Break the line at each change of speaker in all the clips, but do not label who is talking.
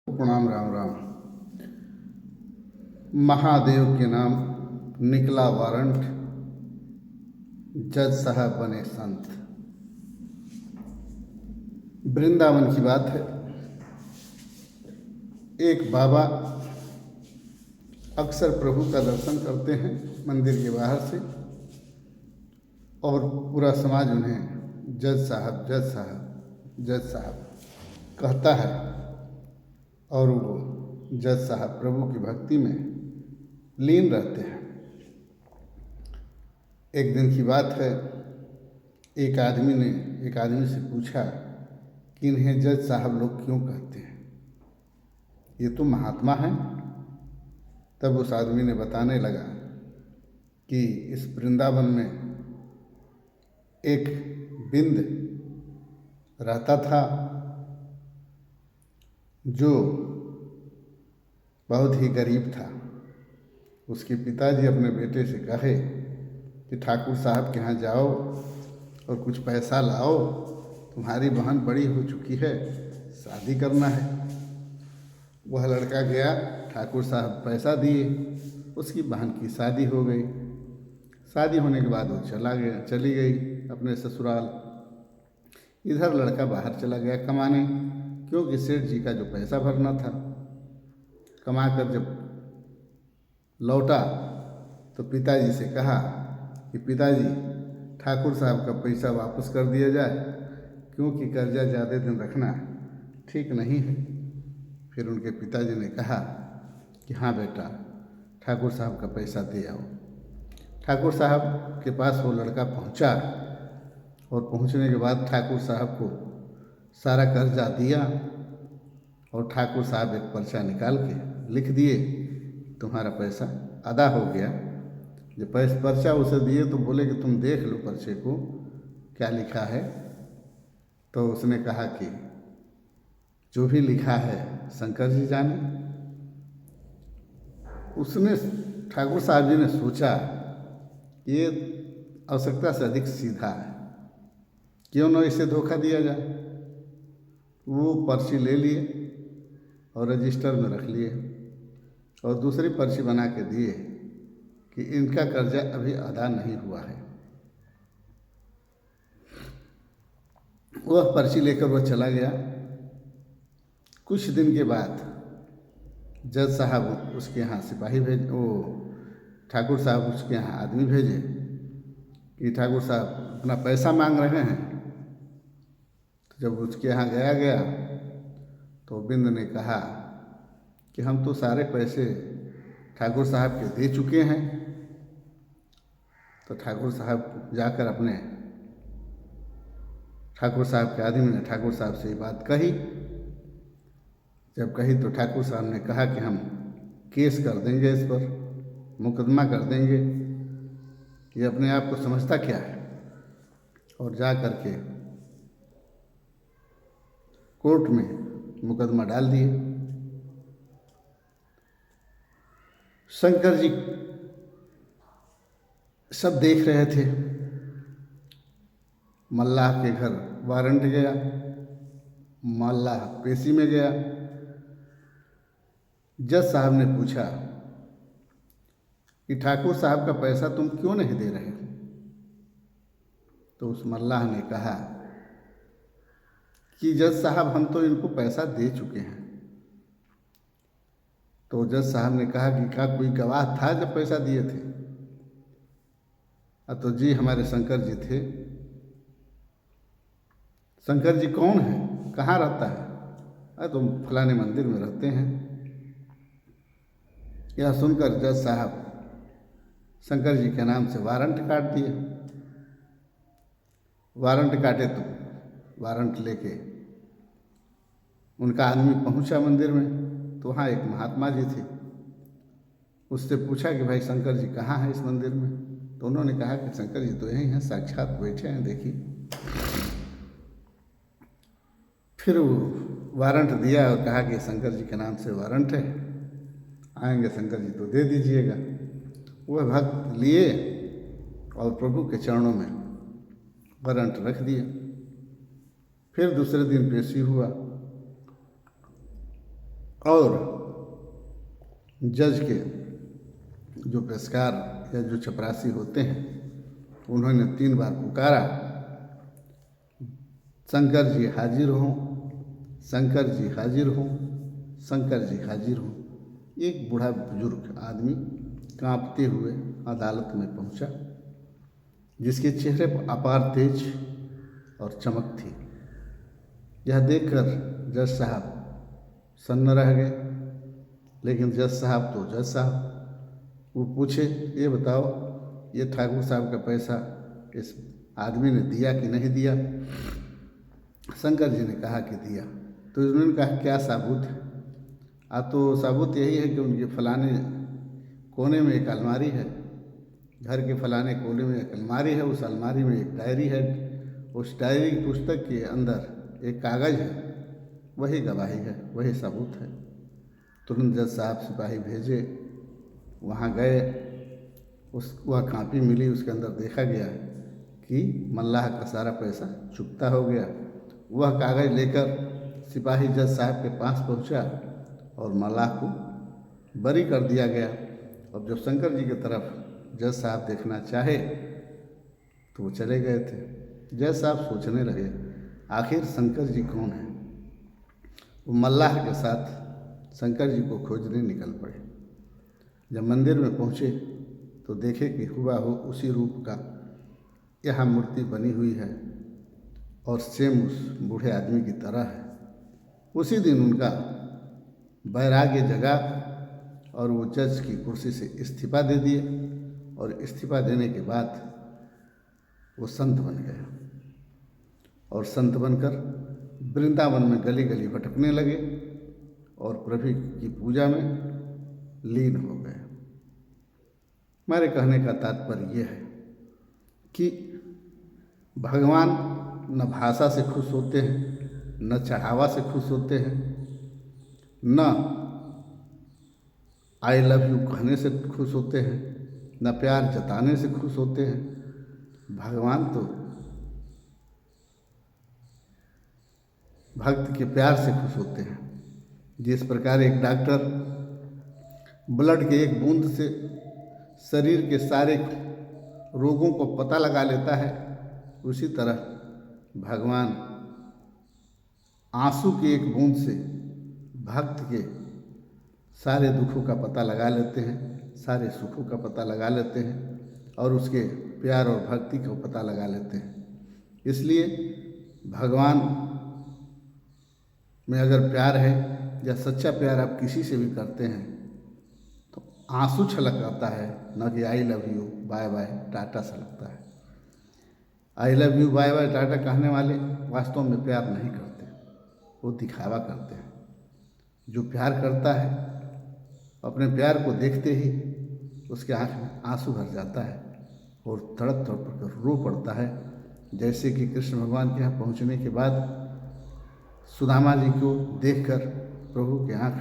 प्रणाम। राम राम। महादेव के नाम निकला वारंट, जज साहब बने संत। वृंदावन की बात है। एक बाबा अक्सर प्रभु का दर्शन करते हैं मंदिर के बाहर से, और पूरा समाज उन्हें जज साहब जज साहब जज साहब कहता है, और वो जज साहब प्रभु की भक्ति में लीन रहते हैं। एक दिन की बात है, एक आदमी ने एक आदमी से पूछा कि इन्हें जज साहब लोग क्यों कहते हैं, ये तो महात्मा हैं। तब उस आदमी ने बताने लगा कि इस वृंदावन में एक बिंद रहता था जो बहुत ही गरीब था। उसके पिताजी अपने बेटे से कहे कि ठाकुर साहब के यहाँ जाओ और कुछ पैसा लाओ, तुम्हारी बहन बड़ी हो चुकी है, शादी करना है। वह लड़का गया, ठाकुर साहब पैसा दिए, उसकी बहन की शादी हो गई। शादी होने के बाद वो चली गई अपने ससुराल। इधर लड़का बाहर चला गया कमाने, क्योंकि सेठ जी का जो पैसा भरना था। कमा कर जब लौटा तो पिताजी से कहा कि पिताजी, ठाकुर साहब का पैसा वापस कर दिया जाए, क्योंकि कर्जा ज़्यादा दिन रखना ठीक नहीं है। फिर उनके पिताजी ने कहा कि हाँ बेटा, ठाकुर साहब का पैसा दे आओ। ठाकुर साहब के पास वो लड़का पहुंचा, और पहुंचने के बाद ठाकुर साहब को सारा कर्जा दिया, और ठाकुर साहब एक पर्चा निकाल के लिख दिए, तुम्हारा पैसा अदा हो गया। जब पर्चा उसे दिए तो बोले कि तुम देख लो पर्चे को क्या लिखा है। तो उसने कहा कि जो भी लिखा है शंकर जी जाने। उसने ठाकुर साहब जी ने सोचा ये आवश्यकता से अधिक सीधा है, क्यों न इसे धोखा दिया जाए। वो पर्ची ले लिए और रजिस्टर में रख लिए, और दूसरी पर्ची बना के दिए कि इनका कर्जा अभी अदा नहीं हुआ है। वह पर्ची लेकर वह चला गया। कुछ दिन के बाद जज साहब उसके यहाँ सिपाही ठाकुर साहब उसके यहाँ आदमी भेजे कि ठाकुर साहब अपना पैसा मांग रहे हैं। तो जब उसके यहाँ गया तो बिंद ने कहा कि हम तो सारे पैसे ठाकुर साहब के दे चुके हैं। तो ठाकुर साहब जाकर अपने ठाकुर साहब के आदमी ने ठाकुर साहब से ये बात कही। जब कही तो ठाकुर साहब ने कहा कि हम केस कर देंगे, इस पर मुकदमा कर देंगे, ये अपने आप को समझता क्या है। और जा कर के कोर्ट में मुकदमा डाल दिए। शंकर जी सब देख रहे थे। मल्लाह के घर वारंट गया, मल्लाह पेशी में गया। जज साहब ने पूछा कि ठाकुर साहब का पैसा तुम क्यों नहीं दे रहे? तो उस मल्लाह ने कहा कि जज साहब, हम तो इनको पैसा दे चुके हैं। तो जज साहब ने कहा कि क्या कोई गवाह था जब पैसा दिए थे? तो जी हमारे शंकर जी थे। शंकर जी कौन है, कहाँ रहता है? तो फलाने मंदिर में रहते हैं। यह सुनकर जज साहब शंकर जी के नाम से वारंट काट दिए। वारंट काटे तो वारंट लेके उनका आदमी पहुंचा मंदिर में, तो वहाँ एक महात्मा जी थे। उससे पूछा कि भाई शंकर जी कहाँ हैं इस मंदिर में? तो उन्होंने कहा कि शंकर जी तो यहीं हैं, साक्षात बैठे हैं, देखिए। फिर वो वारंट दिया और कहा कि शंकर जी के नाम से वारंट है, आएंगे शंकर जी तो दे दीजिएगा। वह भक्त लिए और प्रभु के चरणों में वारंट रख दिए। फिर दूसरे दिन पेशी हुआ और जज के जो पेशकार या जो चपरासी होते हैं उन्होंने 3 बार पुकारा, शंकर जी हाजिर हों, शंकर जी हाजिर हों, शंकर जी हाजिर हों। एक बूढ़ा बुजुर्ग आदमी कांपते हुए अदालत में पहुंचा, जिसके चेहरे पर अपार तेज और चमक थी। यह देखकर जज साहब सन्न रह गए। लेकिन जज साहब तो जज साहब, वो पूछे, ये बताओ, ये ठाकुर साहब का पैसा इस आदमी ने दिया कि नहीं दिया? शंकर जी ने कहा कि दिया। तो उन्होंने कहा, क्या सबूत है? तो सबूत यही है कि उनके फलाने कोने में एक अलमारी है, घर के फलाने कोने में एक अलमारी है, उस अलमारी में एक डायरी है, उस डायरी की पुस्तक के अंदर एक कागज़ है, वही गवाही है, वही सबूत है। तुरंत जज साहब सिपाही भेजे, वहाँ गए, वह कापी मिली, उसके अंदर देखा गया कि मल्लाह का सारा पैसा चुकता हो गया। वह कागज़ लेकर सिपाही जज साहब के पास पहुँचा और मल्लाह को बरी कर दिया गया। अब जब शंकर जी की तरफ जज साहब देखना चाहे तो वो चले गए थे। जज साहब सोचने लगे, आखिर शंकर जी कौन है? वो मल्लाह के साथ शंकर जी को खोजने निकल पड़े। जब मंदिर में पहुँचे तो देखे कि हुबहू उसी रूप का यहाँ मूर्ति बनी हुई है और सेम उस बूढ़े आदमी की तरह है। उसी दिन उनका वैराग्य जगा और वो जज की कुर्सी से इस्तीफा दे दिए और इस्तीफा देने के बाद वो संत बन गए और संत बनकर वृंदावन में गली गली भटकने लगे और प्रभु की पूजा में लीन हो गए। मेरे कहने का तात्पर्य यह है कि भगवान न भाषा से खुश होते हैं, न चढ़ावा से खुश होते हैं, न आई लव यू कहने से खुश होते हैं, न प्यार जताने से खुश होते हैं। भगवान तो भक्त के प्यार से खुश होते हैं। जिस प्रकार एक डॉक्टर ब्लड के एक बूंद से शरीर के सारे रोगों को पता लगा लेता है, उसी तरह भगवान आंसू की एक बूंद से भक्त के सारे दुखों का पता लगा लेते हैं, सारे सुखों का पता लगा लेते हैं और उसके प्यार और भक्ति का पता लगा लेते हैं। इसलिए भगवान में अगर प्यार है या सच्चा प्यार आप किसी से भी करते हैं तो आंसू छलक आता है, न कि I love you bye bye tata सा लगता है। I love you bye bye tata कहने वाले वास्तव में प्यार नहीं करते, वो दिखावा करते हैं। जो प्यार करता है अपने प्यार को देखते ही उसके आँख में आंसू भर जाता है और तड़प तड़प कर रो पड़ता है। जैसे कि कृष्ण भगवान के यहाँ पहुँचने के बाद सुदामा जी को देखकर प्रभु के आँख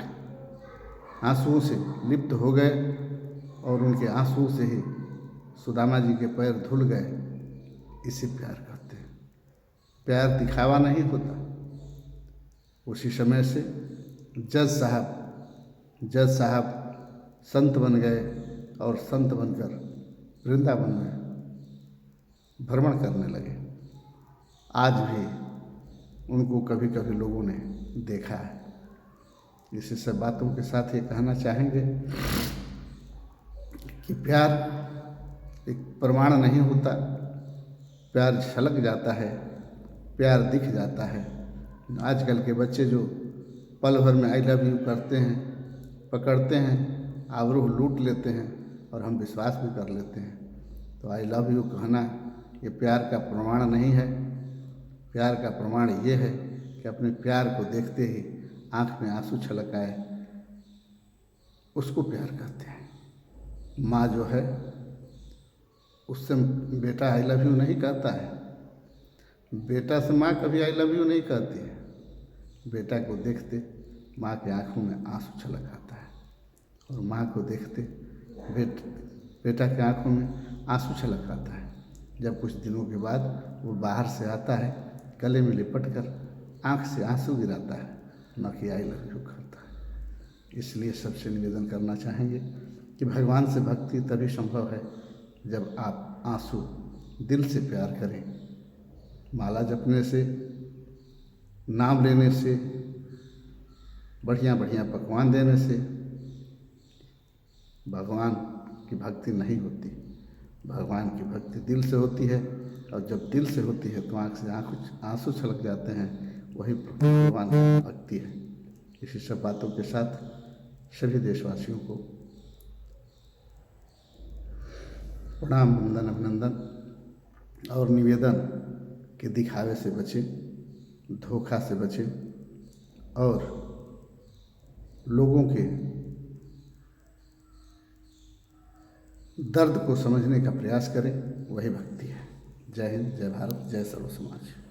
आंसुओं से लिप्त हो गए और उनके आंसुओं से ही सुदामा जी के पैर धुल गए। इसे प्यार कहते हैं। प्यार दिखावा नहीं होता। उसी समय से जज साहब संत बन गए और संत बनकर वृंदावन में भ्रमण करने लगे। आज भी उनको कभी कभी लोगों ने देखा है। इसी सब बातों के साथ ये कहना चाहेंगे कि प्यार एक प्रमाण नहीं होता। प्यार छलक जाता है, प्यार दिख जाता है। आजकल के बच्चे जो पल भर में आई लव यू करते हैं, पकड़ते हैं, आबरूह लूट लेते हैं और हम विश्वास भी कर लेते हैं। तो आई लव यू कहना ये प्यार का प्रमाण नहीं है। प्यार का प्रमाण ये है कि अपने प्यार को देखते ही आँख में आंसू छलक आए, उसको प्यार कहते हैं। माँ जो है उससे बेटा आई लव यू नहीं कहता है, बेटा से माँ कभी आई लव यू नहीं कहती है। बेटा को देखते माँ के आँखों में आंसू छलक आता है और माँ को देखते बेटा के आँखों में आंसू छलक आता है। जब कुछ दिनों के बाद वो बाहर से आता है, गले में लिपट कर आँख से आंसू गिराता है, न कि आई लव यू करता है। इसलिए सबसे निवेदन करना चाहेंगे कि भगवान से भक्ति तभी संभव है जब आप आंसू दिल से प्यार करें। माला जपने से, नाम लेने से, बढ़िया बढ़िया पकवान देने से भगवान की भक्ति नहीं होती। भगवान की भक्ति दिल से होती है, और जब दिल से होती है तो आँख से आंसू छलक जाते हैं। वही भगवान की भक्ति है। इसी सब बातों के साथ सभी देशवासियों को प्रणाम, वंदन, अभिनंदन और निवेदन कि दिखावे से बचें, धोखा से बचें और लोगों के दर्द को समझने का प्रयास करें। वही भक्ति है। जय हिंद, जय भारत, जय सर्व समाज।